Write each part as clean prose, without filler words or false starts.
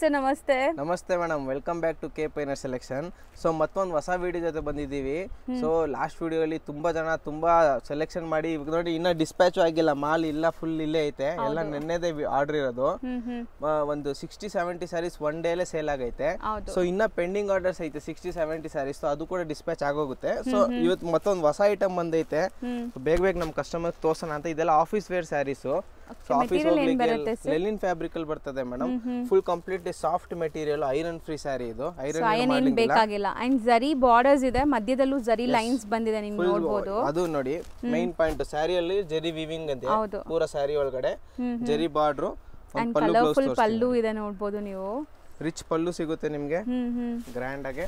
Sir ನಮಸ್ತೆ. ನಮಸ್ತೆ madam, welcome back to K finer selection. So ಮತ್ತೊಂದು ಹೊಸ ವಿಡಿಯೋ ಜೊತೆ ಬಂದಿದ್ದೀವಿ. ಸೊ ಲಾಸ್ಟ್ ವಿಡಿಯೋಲಿ ತುಂಬಾ ಜನ ತುಂಬಾ ಸೆಲೆಕ್ಷನ್ ಮಾಡಿ ನೋಡಿ, ಇನ್ನ ಡಿಸ್ಪ್ಯಾಚ್ ಆಗಿಲ್ಲ, ಮಾಲ್ ಇಲ್ಲ, ಫುಲ್ ಇಲ್ಲೇ ಐತೆ, ಎಲ್ಲ ನೆನ್ನೆದೇ ಆರ್ಡರ್ ಇರೋದು. ಒಂದು 60-70 ಸ್ಯಾರೀಸ್ ಒನ್ ಡೇಲೆ ಸೇಲ್ ಆಗೈತೆ. ಸೊ ಇನ್ನ ಪೆಂಡಿಂಗ್ ಆರ್ಡರ್ಸ್ ಐತೆ 60-70 ಸ್ಯಾರೀಸ್, ಅದು ಕೂಡ ಡಿಸ್ಪ್ಯಾಚ್ ಆಗೋಗುತ್ತೆ. ಸೊ ಇವತ್ತು ಮತ್ತೊಂದು ಹೊಸ ಐಟಮ್ ಬಂದೈತೆ, ಬೇಗ ಬೇಗ ನಮ್ಮ ಕಸ್ಟಮರ್ ತೋರ್ಸೋಣ ಅಂತ. ಇದೆಲ್ಲ ಆಫೀಸ್ ವೇರ್ ಸ್ಯಾರೀಸು. ಲೆಲಿನ್ ಫ್ಯಾಬ್ರಿಕ್ ಅಲ್ಲಿ ಬರ್ತದೆ madam. Full complete soft material, iron free sari ಇದು. ಐರನ್ ಬೇಕಾಗಿಲ್ಲ. ಅಂಡ್ ಜರಿ ಬಾರ್ಡರ್ಸ್ ಇದೆ, ಮಧ್ಯದಲ್ಲೂ ಜರಿ ಲೈನ್ಸ್ ಬಂದಿದೆ, ನೀವು ನೋಡಬಹುದು. ಅದು ನೋಡಿ ಮೈನ್ ಪಾಯಿಂಟ್, ಸ್ಯಾರಿಯಲ್ಲಿ ಜರಿ ವಿವಿಂಗ್ ಅಂತ ಪೂರಾ ಸ್ಯಾರಿ ಒಳಗಡೆ ಜರಿ ಬಾರ್ಡರ್, ಅಂಡ್ ಕಲರ್ಫುಲ್ ಪಲ್ಲು ಇದೆ, ನೋಡಬಹುದು ನೀವು. ರಿಚ್ ಪಲ್ಲು ಸಿಗುತ್ತೆ ನಿಮಗೆ ಗ್ರ್ಯಾಂಡ್ ಆಗಿ.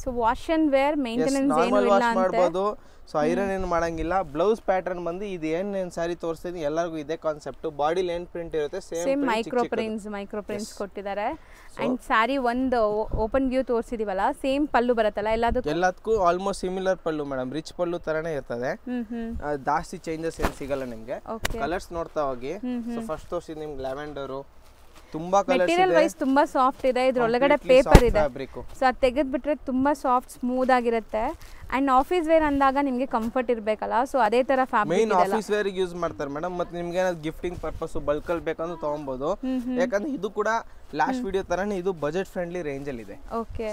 So wash and wear maintenance ಏನು ಇಲ್ಲ ಅಂತ ಮಾಡಬಹುದು. ಸೊ ಐರನ್ ಏನು ಮಾಡಂಗಿಲ್ಲ. ಬ್ಲೌಸ್ ಪ್ಯಾಟರ್ನ್ ಬಂದು ಇದು ಏನ್ ಸ್ಯಾರಿ ತೋರಿಸ್ತೀನಿ ಎಲ್ಲರಿಗೂ ಇದೇ ಕಾನ್ಸೆಪ್ಟ್. ಬಾಡಿ ಲೇನ್ ಪ್ರಿಂಟ್ ಇರುತ್ತೆ, ಸೇಮ್ ಮೈಕ್ರೋ ಪ್ರಿಂಟ್ಸ್ ಕೊಟ್ಟಿದ್ದಾರೆ. ಅಂಡ್ ಸ್ಯಾರಿ ಒಂದು ಓಪನ್ ವ್ಯೂ ತೋರಿಸಿದೀವಲ್ಲ, ಸೇಮ್ ಪಲ್ಲು ಬರುತ್ತಲ್ಲ ಎಲ್ಲದಕ್ಕೂ ಆಲ್ಮೋಸ್ಟ್ ಸಿಮಿಲರ್ ಪಲ್ಲು ಮೇಡಮ್. ರಿಚ್ ಪಲ್ಲು ತರನೇ ಇರ್ತದೆ, ಜಾಸ್ತಿ ಚೇಂಜಸ್ ಏನು ಸಿಗಲ್ಲ ನಿಮ್ಗೆ. ಕಲರ್ಸ್ ನೋಡ್ತಾ ಹೋಗಿ. ಸೊ ಫಸ್ಟ್ ತೋರಿಸಿ ನಿಮ್ಗೆ ಲ್ಯಾವೆಂಡರು, ತುಂಬಾ ಮೆಟೀರಿಯಲ್ ವೈಸ್ ತುಂಬಾ ಸಾಫ್ಟ್ ಇದೆ. ಇದ್ರೊಳಗಡೆ ಪೇಪರ್ ಇದೆ, ಸೊ ಅದು ತೆಗೆದ್ಬಿಟ್ರೆ ತುಂಬಾ ಸಾಫ್ಟ್ ಸ್ಮೂತ್ ಆಗಿರುತ್ತೆ. ಅಂಡ್ ಆಫೀಸ್ ವೇರ್ ಅಂದಾಗ ನಿಮಗೆ ಕಂಫರ್ಟ್ ಇರಬೇಕಲ್ಲ, ಸೊ ಅದೇ ತರ fabric main office wear use ಮಾಡ್ತಾರೆ ಮೇಡಮ್. ಮತ್ತೆ ನಿಮ್ಗೆ ಏನಾದ್ರು ಗಿಫ್ಟಿಂಗ್ ಪರ್ಪಸ್ ಬಲ್ಕ್ ಅಲ್ಲಿ ಬೇಕಂದ್ರೆ ತಗೊಬಹುದು. ಯಾಕಂದ್ರೆ ಇದು ಕೂಡ ಲಾಸ್ಟ್ ವಿಡಿಯೋ ತರನೇ ಇದು ಬಜೆಟ್ ಫ್ರೆಂಡ್ಲಿ ರೇಂಜ್ ಅಲ್ಲಿ ಇದೆ.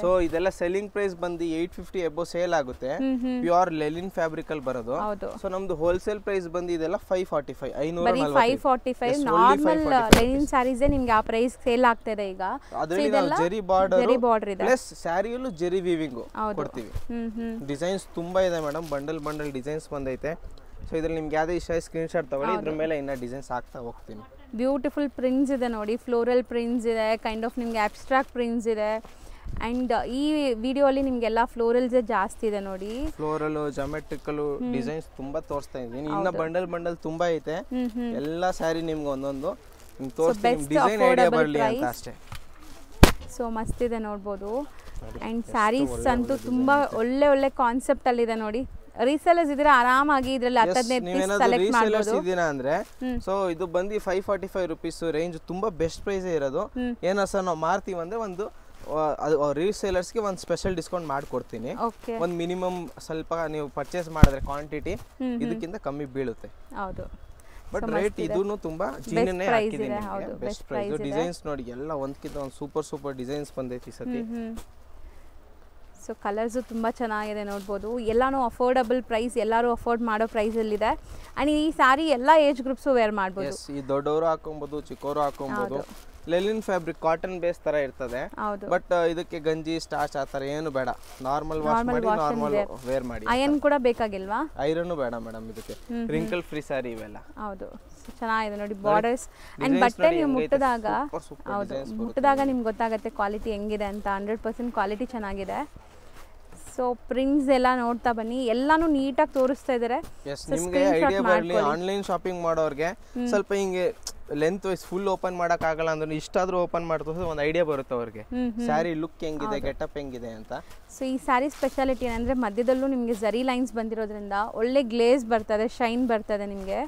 ಸೊ ಇದೆಲ್ಲ ಸೆಲ್ಲಿಂಗ್ ಪ್ರೈಸ್ ಬಂದು 850 ಎಬೋ ಸೇಲ್ ಆಗುತ್ತೆ. ಪ್ಯೂರ್ ಲೆಲಿನ್ ಫ್ಯಾಬ್ರಿಕ್ ಅಲ್ಲಿ ಬರೋದು. ಸೊ ನಮ್ದು ಹೋಲ್ಸೇಲ್ ಪ್ರೈಸ್ ಬಂದು ಇದೆಲ್ಲ 545 545 ನಾರ್ಮಲ್ ಲೆನಿನ್ ಸ್ಯಾರೀಸ್ ನಿಮ್ಗೆ ಆ ಪ್ರೈಸ್ ಸೇಲ್ ಆಗ್ತಾ ಇದೆ ಈಗ. ಅದರಲ್ಲಿ ನಾವು ಜರಿ ಬಾರ್ಡರ್ ಇದೆ, ಪ್ಲಸ್ ಸ್ಯಾರಿಯಲ್ಲೂ ಜರಿ ವೀವಿಂಗ್ ಕೊಡ್ತೀವಿ. ಡಿಸೈನ್ಸ್ ತುಂಬಾ ಇದೆ ಮೇಡಮ್, ಬಂಡಲ್ ಡಿಸೈನ್ಸ್ ಬಂದೈತೆ. ಸೊ ಇದ್ರಲ್ಲಿ ನಿಮ್ಗೆ ಯಾವ್ದು ಇಷ್ಟ ಸ್ಕ್ರೀನ್ ಶಾಟ್ ತಗೊಳ್ಳಿ, ಇದ್ರ ಮೇಲೆ ಇನ್ನ ಡಿಸೈನ್ಸ್ ಹಾಕ್ತಾ ಹೋಗ್ತೀನಿ. ಬ್ಯೂಟಿಫುಲ್ ಪ್ರಿಂಟ್ಸ್ ಇದೆ ನೋಡಿ, ಫ್ಲೋರಲ್ ಪ್ರಿಂಟ್ಸ್ ಇದೆ, ಕೈಂಡ್ ಆಫ್ ನಿಮ್ಗೆ ಅಬ್ಸ್ಟ್ರಾಕ್ಟ್ ಪ್ರಿಂಟ್ಸ್ ಇದೆ. ಅಂಡ್ ಈ ವಿಡಿಯೋ ಅಲ್ಲಿ ನಿಮ್ಗೆಲ್ಲ ಫ್ಲೋರಲ್ಸ್ ಜಾಸ್ತಿ ಇದೆ ನೋಡಿ, ಫ್ಲೋರಲ್ ಜಾಮೆಟ್ರಿಕಲ್ ಡಿಸೈನ್ಸ್ ತುಂಬಾ ತೋರಿಸ್ತಾ ಇದ್ದೀನಿ. ಇನ್ನ ಬಂಡಲ್ ತುಂಬಾ ಐತೆ. ಎಲ್ಲ ಸ್ಯಾರಿ ನಿಮ್ಗೆ ಒಂದೊಂದು ತೋರಿಸ್ತೀನಿ, ಡಿಸೈನ್ ಐಡಿಯಾ ಬರಲಿ ಅಂತ ಅಷ್ಟೇ. ಸೊ ಮಸ್ತ್ ಇದೆ ನೋಡ್ಬೋದು. ಅಂಡ್ ಸ್ಯಾರೀಸ್ ಅಂತೂ ತುಂಬಾ ಒಳ್ಳೆ ಕಾನ್ಸೆಪ್ಟ್ ಅಲ್ಲಿ ಇದೆ ನೋಡಿ. ರೀಸೆಲ್ಲರ್ಸ್ ಇದ್ರೆ ಆರಾಮಾಗಿ ಇದ್ರಲ್ಲಿ 15 ಪೀಸ್ ಸೆಲೆಕ್ಟ್ ಮಾಡಬಹುದು. ಇದೀನಾ ಅಂದ್ರೆ ಸೊ ಇದು ಬಂದು 545 ರೂಪೀಸ್ ರೇಂಜ್, ತುಂಬಾ ಬೆಸ್ಟ್ ಪ್ರೈಸ್ ಇರೋದು. ಏನೋ ಸರ್ ನಾವು ಮಾರ್ತೀವಿ ಅಂದ್ರೆ ಒಂದು ರೀಸೇಲರ್ಸ್ಗೆ ಒಂದು ಸ್ಪೆಷಲ್ ಡಿಸ್ಕೌಂಟ್ ಮಾಡ್ಕೊಡ್ತೀನಿ. ಒಂದು ಮಿನಿಮಮ್ ಸ್ವಲ್ಪ ನೀವು ಪರ್ಚೇಸ್ ಮಾಡಿದ್ರೆ ಕ್ವಾಂಟಿಟಿ ಇದಕ್ಕಿಂತ ಕಮ್ಮಿ ಬೀಳುತ್ತೆ. ಹೌದು, ಬಟ್ ರೇಟ್ ಇದೂನು ತುಂಬಾ ಜೀನಿನೇ ಹಾಕಿದೀನಿ. Best price. ಡಿಸೈನ್ಸ್ ನೋಡಿ ಎಲ್ಲ ಒಂದಕ್ಕಿಂತ ಒಂದು ಸೂಪರ್ ಡಿಸೈನ್ಸ್ ಬಂದೈತಿ ಸತಿ. ಸೊ ಕಲರ್ಸು ತುಂಬ ಚೆನ್ನಾಗಿದೆ ನೋಡ್ಬೋದು. ಎಲ್ಲಾನು ಅಫೋರ್ಡಬಲ್ ಪ್ರೈಸ್, ಎಲ್ಲರೂ ಅಫೋರ್ಡ್ ಮಾಡೋ ಪ್ರೈಸಲ್ಲಿದೆ. ಆ್ಯಂಡ್ ಈ ಸ್ಯಾರಿ ಎಲ್ಲ ಏಜ್ ಗ್ರೂಪ್ಸು ವೇರ್ ಮಾಡ್ಬೋದು. ಈ ದೊಡ್ಡವರು ಹಾಕೊಬೋದು, ಚಿಕ್ಕವರು ಹಾಕೊಬೋದು. ಲೆಲಿನ್ ಫ್ಯಾಬ್ರಿಕ್ ಕಾಟನ್ ಬೇಸ್ ತರ ಇರ್ತದೆ. ಬಟ್ ಇದಕ್ಕೆ ಗಂಜಿ ಸ್ಟಾರ್ಚ್ ಆ ತರ ಏನು ಬೇಡ, ನಾರ್ಮಲ್ ವಾಶ್ ಮಾಡಿ ನಾರ್ಮಲ್ ವೇರ್ ಮಾಡಿ. ಐರನ್ ಕೂಡ ಬೇಕಾಗಿಲ್ವಾ? ಐರನ್ ಬೇಡ ಮೇಡಮ್ ಇದಕ್ಕೆ. ರಿಂಕಲ್ ಫ್ರೀ ಸ್ಯಾರಿ ಇವೆಲ್ಲ. ಹೌದು, ಚೆನ್ನಾಗಿದೆ ನೋಡಿ ಬಾರ್ಡರ್ಸ್. ಅಂಡ್ ಬಟ್ಟೆ ನೀವು ಮುಟ್ಟಿದಾಗ ನಿಮ್ಗೆ ಗೊತ್ತಾಗುತ್ತೆ ಕ್ವಾಲಿಟಿ ಹೆಂಗಿದೆ ಅಂತ. 100% ಕ್ವಾಲಿಟಿ ಚೆನ್ನಾಗಿದೆ. ಸೊ ಪ್ರಿಂಟ್ಸ್ ಎಲ್ಲ ನೋಡ್ತಾ ಬನ್ನಿ, ಎಲ್ಲಾನು ನೀಟಾಗಿ ತೋರಿಸ್ತಾ ಇದ್ದಾರೆ. ನಿಮಗೆ ಐಡಿಯಾ ಬರಲಿ, ಆನ್ಲೈನ್ ಶಾಪಿಂಗ್ ಮಾಡೋರ್ಗೆ ಸ್ವಲ್ಪ ಹಿಂಗೆ ಲೆಂತ್ ವೈಸ್ ಫುಲ್ ಓಪನ್ ಮಾಡಕ್ ಆಗಲ್ಲ ಅಂದ್ರೆ ಇಷ್ಟಾದ್ರೂ ಓಪನ್ ಮಾಡ್ತೋದ್ರೆ ಒಂದು ಐಡಿಯಾ ಬರುತ್ತೆ ಅವ್ರಿಗೆ, ಸ್ಯಾರಿ ಲುಕ್ ಹೆಂಗಿದೆ, ಗೆಟಪ್ ಹೆಂಗಿದೆ ಅಂತ. ಸೊ ಈ ಸ್ಯಾರಿ ಸ್ಪೆಷಾಲಿಟಿ ಏನಂದ್ರೆ ಮಧ್ಯದಲ್ಲೂ ನಿಮಗೆ ಜರಿ ಲೈನ್ಸ್ ಬಂದಿರೋದ್ರಿಂದ ಒಳ್ಳೆ ಗ್ಲೇಸ್ ಬರ್ತದೆ, ಶೈನ್ ಬರ್ತದೆ ನಿಮಗೆ.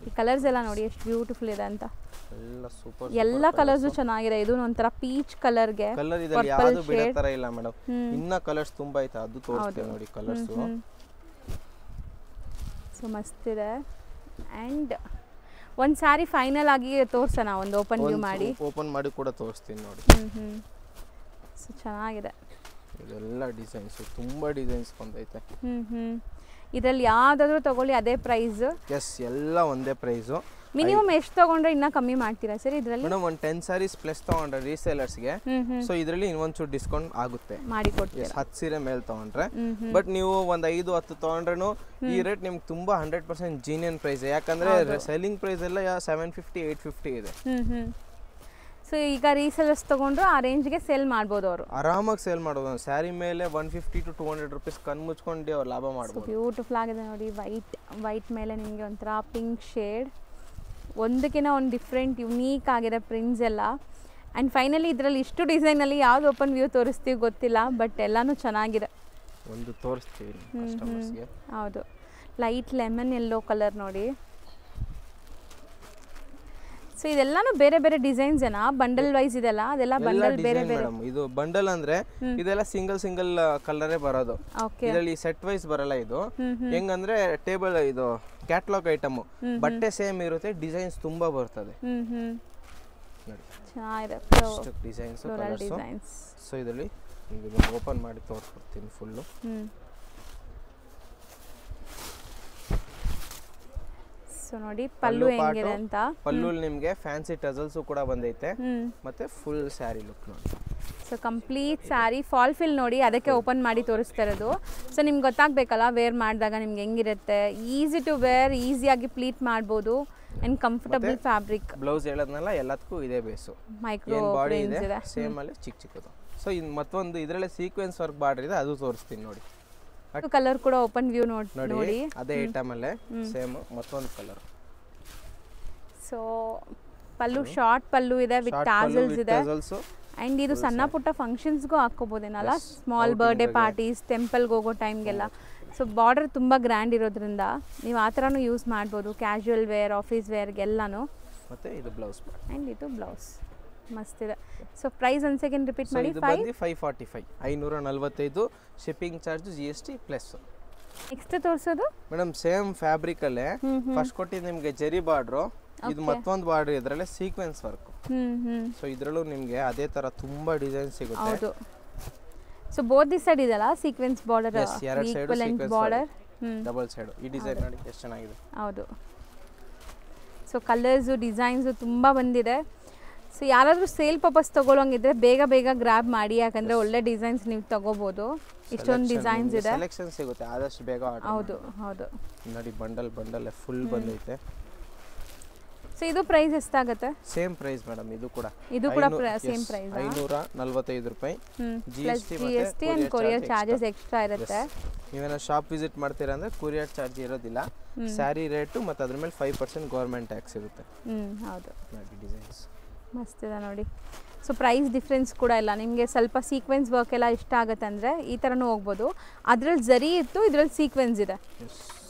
ಈ ಕಲರ್ಸ್ ಎಲ್ಲ ನೋಡಿ ಎಷ್ಟು ಬ್ಯೂಟಿಫುಲ್ ಇದೆ ಅಂತ. ಎಲ್ಲ ಕಲರ್ಸ್ ಚೆನ್ನಾಗಿದೆ. ಇದು ಒಂಥರ ಪೀಚ್ ಕಲರ್ಗೆ ಕಲರ್ ಇದೆ, ಯಾವುದು ಬೇರೆ ತರ ಇಲ್ಲ ಮೇಡಮ್. ಇನ್ನ ಕಲರ್ಸ್ ತುಂಬಾ ಐತೆ, ಅದು ತೋರಿಸ್ತೀನಿ ನೋಡಿ ಕಲರ್ಸ್. ಸೊ ಮಸ್ತ್ ಇದೆ. ಅಂಡ್ ಒಂದು ಸ್ಯಾರಿ ಫೈನಲ್ ಆಗಿ ತೋರ್ಸೋಣ, ಒಂದು ಓಪನ್ ಮಾಡಿ ಕೂಡ ತೋರಿಸ್ತೀನಿ ನೋಡಿ. ಸೊ ಚೆನ್ನಾಗಿದೆ. ಇದೆಲ್ಲ ಡಿಸೈನ್ಸ್, ತುಂಬಾ ಡಿಸೈನ್ಸ್ ಬಂದೈತೆ. ಇದರಲ್ಲಿ ಯಾವ್ದಾದ್ರು ತಗೊಳ್ಳಿ ಅದೇ ಪ್ರೈಸ್. ಎಸ್, ಎಲ್ಲ ಒಂದೇ ಪ್ರೈಸು. ಮಿನಿಮಮ್ ಎಷ್ಟು ತಗೊಂಡ್ರೆ ಇನ್ನ ಕಮ್ಮಿ ಮಾಡ್ತೀರಾ ಸರ್ ಇದರಲ್ಲಿ? ಮೇಡಮ್ ಒಂದು 10 ಸ್ಯಾರೀಸ್ ಪ್ಲಸ್ ತಗೊಂಡ್ರೆ ರೀಸೇಲರ್ಸ್ಗೆ, ಸೊ ಇದರಲ್ಲಿ ಇನ್ನೊಂಚೂರು ಡಿಸ್ಕೌಂಟ್ ಆಗುತ್ತೆ, ಮಾಡಿ ಕೊಡ್ತೀರಾ. 10 ಸೀರೆ ಮೇಲೆ ತಗೊಂಡ್ರೆ. ಬಟ್ ನೀವು ಒಂದು 5-10 ತಗೊಂಡ್ರೂ ಈ ರೇಟ್ ನಿಮ್ಗೆ ತುಂಬಾ 100% ಜೀನಿಯನ್ ಪ್ರೈಸ್. ಯಾಕಂದ್ರೆ ಸೆಲ್ಲಿಂಗ್ ಪ್ರೈಸ್ ಎಲ್ಲ 750-850 ಇದೆ. ಸೊ ಈಗ ರೀಸೇಲರ್ಸ್ ತಗೊಂಡ್ರು ಆ ರೇಂಜ್ಗೆ ಸೇಲ್ ಮಾಡ್ಬೋದು, ಅವರು ಆರಾಮಾಗಿ ಸೇಲ್ ಮಾಡ್ಬೋದು. ಸ್ಯಾರಿ ಮೇಲೆ 150-200 ರೂಪೀಸ್ ಕಣ್ ಮುಚ್ಕೊಂಡು ಅವ್ರು ಲಾಭ ಮಾಡ್ಬೋದು. ಬ್ಯೂಟಿಫುಲ್ ಆಗಿದೆ ನೋಡಿ. ವೈಟ್ ಮೇಲೆ ನಿಮಗೆ ಒಂಥರ ಪಿಂಕ್ ಶೇಡ್, ಒಂದಕ್ಕಿಂತ ಒಂದು ಡಿಫ್ರೆಂಟ್ ಯುನೀಕ್ ಆಗಿದೆ ಪ್ರಿಂಟ್ಸ್ ಎಲ್ಲ. ಆ್ಯಂಡ್ ಫೈನಲಿ ಇದರಲ್ಲಿ ಇಷ್ಟು ಡಿಸೈನಲ್ಲಿ ಯಾವ್ದು ಓಪನ್ ವ್ಯೂ ತೋರಿಸ್ತೀವಿ ಗೊತ್ತಿಲ್ಲ, ಬಟ್ ಎಲ್ಲಾನು ಚೆನ್ನಾಗಿದೆ. ಒಂದು ತೋರಿಸ್ತೀವಿ ಕಸ್ಟಮರ್ಸ್ಗೆ. ಹೌದು, ಲೈಟ್ ಲೆಮನ್ ಯೆಲ್ಲೋ ಕಲರ್ ನೋಡಿ. ಸೊ ಇದೆಲ್ಲಾನು ಬೇರೆ ಬೇರೆ ಡಿಸೈನ್ಸ್ ಏನಾ ಬಂಡಲ್ ವೈಸ್ ಇದೆಲ್ಲ ಅದೆಲ್ಲ ಬಂಡಲ್ ಬೇರೆ ಬೇರೆ ಮೇಡಮ್ ಇದು ಬಂಡಲ್ ಅಂದ್ರೆ ಇದೆಲ್ಲ ಸಿಂಗಲ್ ಕಲರೇ ಬರೋದು ಓಕೆ ಇದರಲ್ಲಿ ಸೆಟ್ ವೈಸ್ ಬರಲ್ಲ ಇದು ಹೆಂಗಂದ್ರೆ ಟೇಬಲ್ ಇದು ಕ್ಯಾಟ್ಲಾಗ್ ಐಟಮ್ ಬಟ್ಟೆ ಸೇಮ್ ಇರುತ್ತೆ ಡಿಸೈನ್ಸ್ ತುಂಬಾ ಬರ್ತದೆ ನೋಡಿ ಚೆನ್ನಾಗಿದೆ ಡಿಸೈನ್ಸ್ ಫ್ಲೋರಲ್ ಡಿಸೈನ್ಸ್ ಸೊ ಇದರಲ್ಲಿ ಓಪನ್ ಮಾಡಿ ತೋರಿಸ್ಕೊಡ್ತೀನಿ ಫುಲ್ಲು ಸೊ ನೋಡಿ ಪಲ್ಲು ಹೆಂಗಿದೆ ಅಂತ ಪಲ್ಲು ನಿಮಗೆ ಫ್ಯಾನ್ಸಿ ಟಸಲ್ಸ್ ಕೂಡ ಬಂದೈತೆ ಮತ್ತೆ ಫುಲ್ ಸ್ಯಾರಿ ಲುಕ್ ನೋಡಿ so complete sari fall fill ನೋಡಿ ಅದಕ್ಕೆ ಓಪನ್ ಮಾಡಿ ತೋರಿಸ್ತಾ ಇರೋದು ಸೊ ನಿಮ್ಗೆ ಗೊತ್ತಾಗಬೇಕಲ್ಲ ವೇರ್ ಮಾಡಿದಾಗ ನಿಮ್ಗೆ ಹೆಂಗಿರುತ್ತೆ ಈಸಿ ಟು ವೇರ್ ಈಸಿಯಾಗಿ ಪ್ಲೀಟ್ ಮಾಡ್ಬೋದು ಆ್ಯಂಡ್ ಕಂಫರ್ಟಬಲ್ ಫ್ಯಾಬ್ರಿಕ್ ಬ್ಲೌಸ್ ಹೇಳೋದ್ನಲ್ಲ ಎಲ್ಲದಕ್ಕೂ ಇದೇ ಬೇಸು ಮೈಕ್ರೋ ಬಾಡಿ ಇದೆ ಸೇಮ್ ಅಲ್ಲಿ ಚಿಕ್ಕದು ಸೊ ಇದು ಮತ್ತೊಂದು ಇದರಲ್ಲೇ ಸೀಕ್ವೆನ್ಸ್ ವರ್ಕ್ ಬಾರ್ಡರ್ ಇದೆ ಅದು ತೋರಿಸ್ತೀನಿ ನೋಡಿ ಕಲರ್ ಕೂಡ ಓಪನ್ ವ್ಯೂ ನೋಡಿ ಅದೇ ಐಟಮ್ ಅಲ್ಲೇ ಸೇಮ್ ಮತ್ತೊಂದು ಕಲರ್ ಸೊ ಪಲ್ಲು ಶಾರ್ಟ್ ಪಲ್ಲು ಇದೆ ವಿತ್ ಟಾಸಲ್ಸ್ ಇದೆ ಅಂಡ್ ಇದು ಸಣ್ಣ ಪುಟ್ಟ ಫಂಕ್ಷನ್ಸ್ಗೂ ಹಾಕೋಬೋದೇನಲ್ಲ ಸ್ಮಾಲ್ ಬರ್ಡೇ ಪಾರ್ಟೀಸ್ ಟೆಂಪಲ್ಗೆ ಹೋಗೋ ಟೈಮ್ಗೆಲ್ಲ ಸೊ ಬಾರ್ಡರ್ ತುಂಬ ಗ್ರ್ಯಾಂಡ್ ಇರೋದ್ರಿಂದ ನೀವು ಆ ಥರನೂ ಯೂಸ್ ಮಾಡ್ಬೋದು ಕ್ಯಾಶುವಲ್ ವೇರ್ ಆಫೀಸ್ ವೇರ್ಗೆಲ್ಲನೂ ಮತ್ತೆ ಇದು ಬ್ಲೌಸ್ ಆ್ಯಂಡ್ ಇದು ಬ್ಲೌಸ್ ಮಸ್ತ್ ಇದೆ ಸೊ ಪ್ರೈಸ್ ಒಂದು ಸೆಕೆಂಡ್ ರಿಪೀಟ್ ಮಾಡಿ ಇದು ಬಂದು 545 545 shipping charge GST plus next ತೋರಿಸೋದು ಮೇಡಮ್ ಸೇಮ್ ಫ್ಯಾಬ್ರಿಕ್ ಅಲ್ಲೇ ಫಸ್ಟ್ ಕೊಟ್ಟಿದ್ದು ನಿಮಗೆ ಜರಿ ಬಾರ್ಡ್ರು ಇದು ಮತ್ತೊಂದು ಬಾರ್ಡರ್ ಇದರಲ್ಲೇ ಸೀಕ್ವೆನ್ಸ್ ವರ್ಕ್ ಸೊ ಇದರಲ್ಲೂ ನಿಮಗೆ ಅದೇ ತರ ತುಂಬಾ ಡಿಸೈನ್ ಸಿಗುತ್ತೆ ಹೌದು ಸೊ ಬೋತ್ ದಿ ಸೈಡ್ ಇದೆಲ್ಲ ಸೀಕ್ವೆನ್ಸ್ ಬಾರ್ಡರ್ ಎರಡು side equivalent border double side ಈ ಡಿಸೈನ್ ನೋಡಿ ಎಷ್ಟು ಚೆನ್ನಾಗಿದೆ ಹೌದು ಸೊ ಕಲರ್ಸ್ ಡಿಸೈನ್ಸ್ ತುಂಬಾ ಬಂದಿದೆ ಸೊ ಯಾರಾದರೂ ಸೇಲ್ ಪರ್ಪಸ್ ತಗೊಳ್ಳೋಂಗಿದ್ರೆ ಬೇಗ ಬೇಗ ಗ್ರಾಬ್ ಮಾಡಿ ಯಾಕಂದ್ರೆ ಒಳ್ಳೆ ಡಿಸೈನ್ಸ್ ನೀವು ತಗೋಬಹುದು ಇಷ್ಟೊಂದು ಡಿಸೈನ್ಸ್ ಇದೆ ಸೆಲೆಕ್ಷನ್ ಸಿಗುತ್ತೆ ಆದಷ್ಟು ಬೇಗ ಆರ್ಡರ್ ಹೌದು ಹೌದು ನೋಡಿ ಬಂಡಲ್ ಫುಲ್ ಬಂದೈತೆ ಸೊ ಇದು ಪ್ರೈಸ್ ಎಷ್ಟಾಗುತ್ತೆ ಸೇಮ್ ಪ್ರೈಸ್ ಮೇಡಮ್ ಇದು ಕೂಡ ಸೇಮ್ ಪ್ರೈಸ್ 545 ರೂಪಾಯಿ GST and courier charges extra ಇರುತ್ತೆ ನೀವೇನೋ ಶಾಪ್ ವಿಸಿಟ್ ಮಾಡ್ತೀರಾ ಅಂದ್ರೆ ಕೊರಿಯರ್ ಚಾರ್ಜ್ ಇರೋದಿಲ್ಲ ಸ್ಯಾರಿ ರೇಟು ಮತ್ತೆ ಅದ್ರ ಮೇಲೆ 5% ಗವರ್ನಮೆಂಟ್ ಟ್ಯಾಕ್ಸ್ ಇರುತ್ತೆ ಹೌದು ನೋಡಿ ಡಿಸೈನ್ಸ್ ಮಸ್ತ್ ಇದೆ ನೋಡಿ ಸೊ ಪ್ರೈಸ್ ಡಿಫ್ರೆನ್ಸ್ ಕೂಡ ಇಲ್ಲ ನಿಮಗೆ ಸ್ವಲ್ಪ ಸೀಕ್ವೆನ್ಸ್ ವರ್ಕ್ ಎಲ್ಲ ಇಷ್ಟ ಆಗುತ್ತೆ ಅಂದರೆ ಈ ಥರನೂ ಹೋಗ್ಬೋದು ಅದರಲ್ಲಿ ಜರಿ ಇತ್ತು ಇದರಲ್ಲಿ ಸೀಕ್ವೆನ್ಸ್ ಇದೆ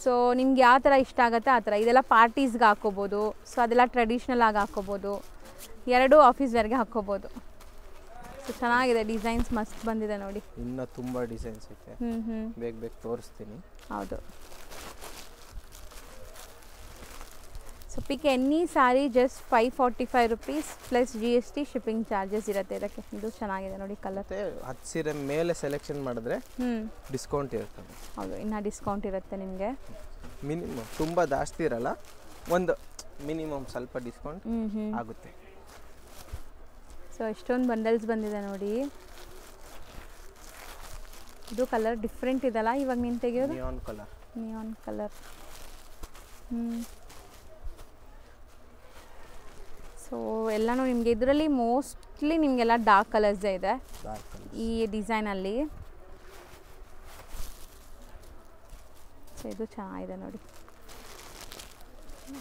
ಸೊ ನಿಮ್ಗೆ ಯಾವ ಥರ ಇಷ್ಟ ಆಗುತ್ತೆ ಆ ಥರ ಇದೆಲ್ಲ ಪಾರ್ಟೀಸ್ಗೆ ಹಾಕೋಬೋದು ಸೊ ಅದೆಲ್ಲ ಟ್ರೆಡಿಷ್ನಲ್ ಆಗಿ ಹಾಕೋಬೋದು ಎರಡೂ ಆಫೀಸ್ ವೇರ್ಗೆ ಹಾಕೋಬೋದು ಸೊ ಚೆನ್ನಾಗಿದೆ ಡಿಸೈನ್ಸ್ ಮಸ್ತ್ ಬಂದಿದೆ ನೋಡಿ ಇನ್ನೂ ತುಂಬ ಡಿಸೈನ್ಸ್ ಐತೆ ಬೇಗ ತೋರಿಸ್ತೀನಿ ಹೌದು ಸೊ ಪಿಕ್ any sari just 545 rupees plus GST shipping charges ಇರುತ್ತೆ ಇದಕ್ಕೆ ಇದು ಚೆನ್ನಾಗಿದೆ ನೋಡಿ ಕಲರ್ 10 ಸೀರೆ ಮೇಲೆ ಸೆಲೆಕ್ಷನ್ ಮಾಡಿದ್ರೆ ಡಿಸ್ಕೌಂಟ್ ಇರುತ್ತೆ ಹೌದು ಇನ್ನು ಡಿಸ್ಕೌಂಟ್ ಇರುತ್ತೆ ನಿಮಗೆ ಮಿನಿಮಮ್ ತುಂಬ ಜಾಸ್ತಿ ಇರಲ್ಲ ಒಂದು ಮಿನಿಮಮ್ ಸ್ವಲ್ಪ ಡಿಸ್ಕೌಂಟ್ ಆಗುತ್ತೆ ಸೊ ಎಷ್ಟೊಂದು ಬಂಡಲ್ಸ್ ಬಂದಿದೆ ನೋಡಿ ಇದು ಕಲರ್ ಡಿಫ್ರೆಂಟ್ ಇದಲ್ಲ ಇವಾಗ ನೀನು ತೆಗೆಯೋದು ನಿಯಾನ್ ಕಲರ್ ಸೊ ಎಲ್ಲನೂ ನಿಮಗೆ ಇದರಲ್ಲಿ ಮೋಸ್ಟ್ಲಿ ನಿಮಗೆಲ್ಲ ಡಾರ್ಕ್ ಕಲರ್ಸೇ ಇದೆ ಈ ಡಿಸೈನಲ್ಲಿ ಸೊ ಇದು ಚೆನ್ನಾಗಿದೆ ನೋಡಿ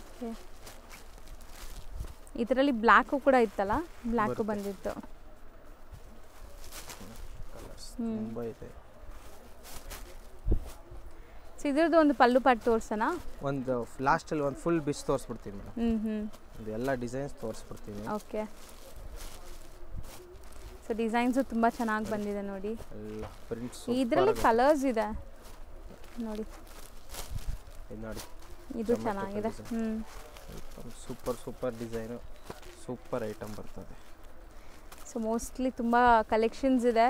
ಓಕೆ ಇದರಲ್ಲಿ ಬ್ಲ್ಯಾಕು ಕೂಡ ಇತ್ತಲ್ಲ ಬ್ಲ್ಯಾಕು ಬಂದಿತ್ತು ಸೊ ಇದ್ರದ್ದು ಒಂದು ಪಲ್ಲು ಪಾಟ್ ತೋರ್ಸೋಣ ಒಂದು ಲಾಸ್ಟಲ್ಲಿ ಒಂದು ಫುಲ್ ಬಿಚ್ ತೋರಿಸ್ಬಿಡ್ತೀನಿ ಮೇಡಮ್ ಎಲ್ಲ ಡಿಸೈನ್ಸ್ ತೋರಿಸ್ಬಿಡ್ತೀನಿ ಓಕೆ ಸೊ ಡಿಸೈನ್ಸು ತುಂಬ ಚೆನ್ನಾಗಿ ಬಂದಿದೆ ನೋಡಿ ಇದರಲ್ಲಿ ಕಲರ್ಸ್ ಇದೆ ನೋಡಿ ಇದು ಚೆನ್ನಾಗಿದೆ ಸೂಪರ್ ಡಿಸೈನು ಸೂಪರ್ ಐಟಮ್ ಬರ್ತದೆ ಸೊ ಮೋಸ್ಟ್ಲಿ ತುಂಬ ಕಲೆಕ್ಷನ್ಸ್ ಇದೆ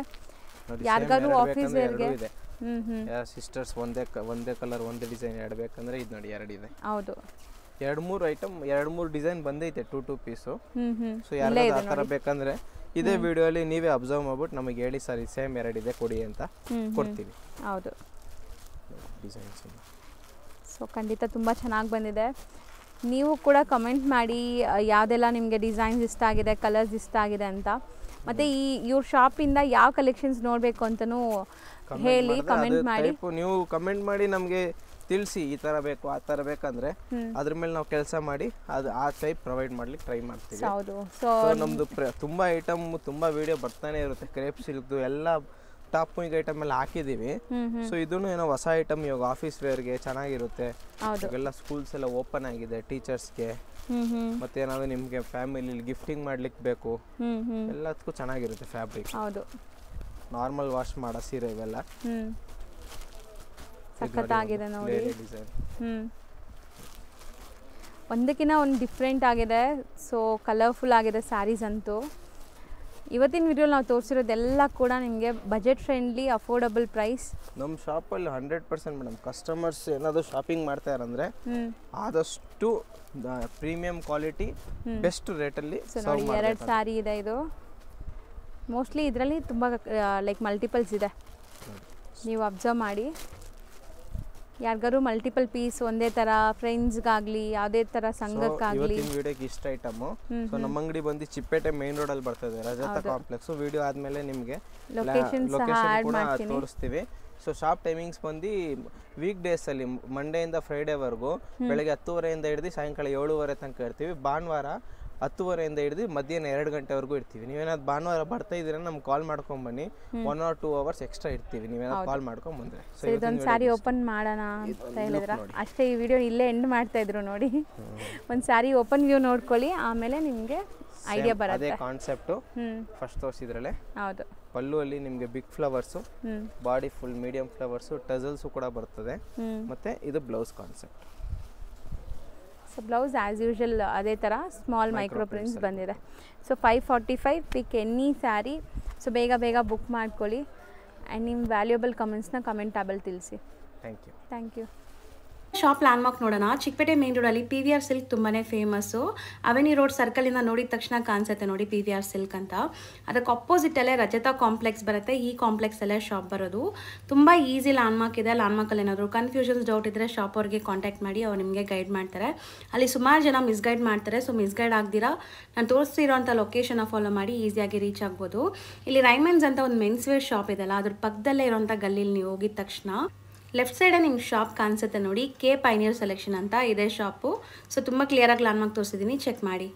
ಯಾರಿಗಾದ್ರೂ ಆಫೀಸ್ ವೇರ್ಗೆ ಸಿಸ್ಟರ್ಸ್ ಒಂದೇ ಕಲರ್ ಒಂದೇ ಡಿಸೈನ್ ಎರಡು ಬೇಕಂದ್ರೆ ಇದು ನೋಡಿ ಎರಡು ಇದೆ ಹೌದು 2-3 ಐಟಮ್ 2-3 ಡಿಸೈನ್ ಬಂದೈತೆ 2 ಪೀಸು ಸೊ ಯಾರಾದ್ರೂ ಆ ಥರ ಬೇಕಂದ್ರೆ ಇದೇ ವಿಡಿಯೋಲಿ ನೀವೇ ಅಬ್ಸರ್ವ್ ಮಾಡ್ಬಿಟ್ಟು ನಮಗೆ ಹೇಳಿ ಸರ್ ಈ ಸೇಮ್ ಎರಡಿದೆ ಕೊಡಿ ಅಂತ ಕೊಡ್ತೀವಿ ಹೌದು ಡಿಸೈನ್ಸ್ ಸೊ ಖಂಡಿತ ತುಂಬ ಚೆನ್ನಾಗಿ ಬಂದಿದೆ ನೀವು ಕೂಡ ಕಮೆಂಟ್ ಮಾಡಿ ಯಾವುದೆಲ್ಲ ನಿಮಗೆ ಡಿಸೈನ್ಸ್ ಇಷ್ಟ ಆಗಿದೆ ಕಲರ್ಸ್ ಇಷ್ಟ ಆಗಿದೆ ಅಂತ ಮತ್ತು ಇವ್ರ ಶಾಪಿಂದ ಯಾವ ಕಲೆಕ್ಷನ್ಸ್ ನೋಡಬೇಕು ಅಂತಲೂ ಹೇಳಿ ಕಮೆಂಟ್ ಮಾಡಿ ನೀವು ಕಮೆಂಟ್ ಮಾಡಿ ನಮಗೆ ತಿಳಿಸಿ ಈ ಥರ ಬೇಕು ಆ ಥರ ಬೇಕಂದ್ರೆ ಅದ್ರ ಮೇಲೆ ನಾವು ಕೆಲಸ ಮಾಡಿ ಅದು ಆ ಟೈಪ್ ಪ್ರೊವೈಡ್ ಮಾಡ್ಲಿಕ್ಕೆ ಟ್ರೈ ಮಾಡ್ತೀವಿ ಹೌದು ಸೊ ನಮ್ಮದು ತುಂಬ ಐಟಮ್ ತುಂಬ ವಿಡಿಯೋ ಬರ್ತಾನೆ ಇರುತ್ತೆ ಕ್ರೇಪ್ ಸಿಲ್ಕ್ದು ಎಲ್ಲ ಟಾಪ್ ಮಿಂಗ್ ಐಟಮ್ ಎಲ್ಲ ಹಾಕಿದ್ದೀವಿ ಸೊ ಇದನ್ನು ಏನೋ ಹೊಸ ಐಟಮ್ ಇವಾಗ ಆಫೀಸ್ ವೇರ್ಗೆ ಚೆನ್ನಾಗಿರುತ್ತೆ ಇವಾಗೆಲ್ಲ ಸ್ಕೂಲ್ಸ್ ಎಲ್ಲ ಓಪನ್ ಆಗಿದೆ ಟೀಚರ್ಸ್ಗೆ ಮತ್ತೆ ಏನಾದ್ರು ನಿಮಗೆ ಫ್ಯಾಮಿಲಿ ಗಿಫ್ಟಿಂಗ್ ಮಾಡ್ಲಿಕ್ಕೆ ಬೇಕು ಎಲ್ಲದಕ್ಕೂ ಚೆನ್ನಾಗಿರುತ್ತೆ ಫ್ಯಾಬ್ರಿಕ್. ಹೌದು, ನಾರ್ಮಲ್ ವಾಶ್ ಮಾಡೋ ಸೀರೆ ಇವೆಲ್ಲ ಸಖತ್ತಾಗಿದೆ ನೋಡಿ. ಒಂದಕ್ಕಿಂತ ಒಂದು ಡಿಫ್ರೆಂಟ್ ಆಗಿದೆ. ಸೊ ಕಲರ್ಫುಲ್ ಆಗಿದೆ ಸ್ಯಾರೀಸ್ ಅಂತೂ. ಇವತ್ತಿನ ವಿಡಿಯೋಲಿ ನಾವು ತೋರಿಸಿರೋದೆಲ್ಲ ಕೂಡ ನಿಮಗೆ ಬಜೆಟ್ ಫ್ರೆಂಡ್ಲಿ, ಅಫೋರ್ಡಬಲ್ ಪ್ರೈಸ್. ನಮ್ಮ ಶಾಪಲ್ಲಿ 100% ಮೇಡಮ್ ಕಸ್ಟಮರ್ಸ್ ಏನಾದರೂ ಶಾಪಿಂಗ್ ಮಾಡ್ತಾರಂದ್ರೆ ಆದಷ್ಟು ಪ್ರೀಮಿಯಂ ಕ್ವಾಲಿಟಿ ಬೆಸ್ಟ್ ರೇಟಲ್ಲಿ. ನೋಡಿ 2 ಸ್ಯಾರಿ ಇದೆ. ಇದು ಮೋಸ್ಟ್ಲಿ ಇದರಲ್ಲಿ ತುಂಬ ಲೈಕ್ ಮಲ್ಟಿಪಲ್ಸ್ ಇದೆ, ನೀವು ಅಬ್ಸರ್ವ್ ಮಾಡಿ. ಯಾರಿಗಾರು ಮಲ್ಟಿಪಲ್ ಪೀಸ್ ಒಂದೇ ಥರ ಫ್ರೆಂಡ್ಸ್ಗಾಗಲಿ ಯಾವುದೇ ಥರ ಸಂಘಕ್ಕಾಗಲಿ. ಇವತ್ತಿನ ವಿಡಿಯೋಗೆ ಇಷ್ಟ ಐಟಮು. ಸೊ ನಮ್ಮ ಅಂಗಡಿ ಬಂದು ಚಿಪ್ಪೇಟೆ ಮೇನ್ ರೋಡಲ್ಲಿ ಬರ್ತದೆ, ರಜತ ಕಾಂಪ್ಲೆಕ್ಸ್. ವಿಡಿಯೋ ಆದಮೇಲೆ ನಿಮಗೆ ಲೊಕೇಶನ್ ಕೂಡ ತೋರಿಸ್ತೀವಿ. ಸೊ ಶಾಪ್ ಟೈಮಿಂಗ್ಸ್ ಬಂದು ವೀಕ್ ಡೇಸಲ್ಲಿ ಮಂಡೆಯಿಂದ ಫ್ರೈಡೇವರೆಗೂ ಬೆಳಗ್ಗೆ 10:30 ಹಿಡಿದು ಸಾಯಂಕಾಲ 7:30 ತನಕ ಇರ್ತೀವಿ. ಭಾನುವಾರ 10:30 ಹಿಡಿದು ಮಧ್ಯಾಹ್ನ 2 ಗಂಟೆವರೆಗೂ ಇರ್ತೀವಿ. ನೀವೇನಾದ್ರು ಭಾನುವಾರ ಬರ್ತಾ ಇದ್ದೀರಾ ನಮ್ಗೆ ಕಾಲ್ ಮಾಡ್ಕೊಂಡು ಬನ್ನಿ, 1 or 2 hours ಎಕ್ಸ್ಟ್ರಾ ಇರ್ತೀವಿ. ನೀವೇನಾದ್ರು ಕಾಲ್ ಮಾಡ್ಕೊಂಡು ಬಂದರೆ. ಸೊ ಇದೊಂದು ಸ್ಯಾರಿ ಓಪನ್ ಮಾಡೋಣ ಅಂತ ಹೇಳಿದ್ರ ಅಷ್ಟೇ. ಈ ವಿಡಿಯೋ ಇಲ್ಲೇ ಎಂಡ್ ಮಾಡ್ತಾ ಇದ್ರು ನೋಡಿ. ಒಂದು ಸ್ಯಾರಿ ಓಪನ್ ವ್ಯೂ ನೋಡ್ಕೊಳ್ಳಿ, ಆಮೇಲೆ ನಿಮಗೆ ಐಡಿಯಾ ಬರುತ್ತೆ. ಅದೇ ಕಾನ್ಸೆಪ್ಟು ಫಸ್ಟ್ ತೋರಿಸಿದ್ರಲ್ಲೇ. ಹೌದು, ಪಲ್ಲುವಲ್ಲಿ ನಿಮಗೆ big flowers, body full medium flowers, tassels ಕೂಡ ಬರ್ತದೆ. ಮತ್ತೆ ಇದು blouse concept. So blouse as usual ಅದೇ ಥರ ಸ್ಮಾಲ್ ಮೈಕ್ರೋ ಪ್ರಿಂಟ್ಸ್ ಬಂದಿದೆ. So 545 pick any sari. So ಬೇಗ ಬೇಗ ಬುಕ್ ಮಾಡ್ಕೊಳ್ಳಿ ಆ್ಯಂಡ್ ನಿಮ್ಮ ವ್ಯಾಲ್ಯೂಬಲ್ ಕಮೆಂಟ್ಸ್ನ ಕಮೆಂಟ್ ಟ್ಯಾಬಲ್ಲಿ ತಿಳಿಸಿ. Thank you. ಶಾಪ್ ಲ್ಯಾಂಡ್ಮಾರ್ಕ್ ನೋಡೋಣ. ಚಿಕ್ಕಪೇಟೆ ಮೇನ್ ರೋಡಲ್ಲಿ PVR ಸಿಲ್ಕ್ ತುಂಬಾ ಫೇಮಸ್ಸು. ಅವೆನ್ಯೂ ರೋಡ್ ಸರ್ಕಲಿಂದ ನೋಡಿದ ತಕ್ಷಣ ಕಾಣಿಸುತ್ತೆ ನೋಡಿ PVR ಸಿಲ್ಕ್ ಅಂತ. ಅದಕ್ಕೆ ಅಪೋಸಿಟಲ್ಲೇ ರಜತಾ ಕಾಂಪ್ಲೆಕ್ಸ್ ಬರುತ್ತೆ. ಈ ಕಾಂಪ್ಲೆಕ್ಸಲ್ಲೇ ಶಾಪ್ ಬರೋದು. ತುಂಬ ಈಸಿ ಲ್ಯಾಂಡ್ಮಾರ್ಕ್ ಇದೆ. ಲ್ಯಾಂಡ್ಮಾರ್ಕಲ್ಲಿ ಏನಾದರೂ ಕನ್ಫ್ಯೂಷನ್ಸ್ ಡೌಟ್ ಇದ್ದರೆ ಶಾಪ್ ಅವ್ರಿಗೆ ಕಾಂಟ್ಯಾಕ್ಟ್ ಮಾಡಿ, ಅವ್ರು ನಿಮಗೆ ಗೈಡ್ ಮಾಡ್ತಾರೆ. ಅಲ್ಲಿ ಸುಮಾರು ಜನ ಮಿಸ್ಗೈಡ್ ಮಾಡ್ತಾರೆ. ಸೊ ಮಿಸ್ಗೈಡ್ ಆಗ್ದಿರಾ ನಾನು ತೋರಿಸ್ತಿರೋಂಥ ಲೊಕೇಶನ್ನ ಫಾಲೋ ಮಾಡಿ ಈಸಿಯಾಗಿ ರೀಚ್ ಆಗ್ಬೋದು. ಇಲ್ಲಿ ರೈಮಂಡ್ಸ್ ಅಂತ ಒಂದು ಮೆನ್ಸ್ ವೇರ್ ಶಾಪ್ ಇದೆಲ್ಲ, ಅದ್ರ ಪಕ್ಕದಲ್ಲೇ ಇರೋಂಥ ಗಲ್ಲಿಲಿ ನೀವು ಹೋಗಿದ ತಕ್ಷಣ ಲೆಫ್ಟ್ ಸೈಡೇ ನಿಮ್ಗೆ ಶಾಪ್ ಕಾಣಿಸುತ್ತೆ ನೋಡಿ, ಕೆ ಪೈನಿಯರ್ ಸೆಲೆಕ್ಷನ್ ಅಂತ ಇದೆ ಶಾಪು. ಸೊ ತುಂಬ ಕ್ಲಿಯರಾಗಿ ಲ್ಯಾಂಡ್ಮಾರ್ಕ್ ತೋರಿಸಿದ್ದೀನಿ, ಚೆಕ್ ಮಾಡಿ.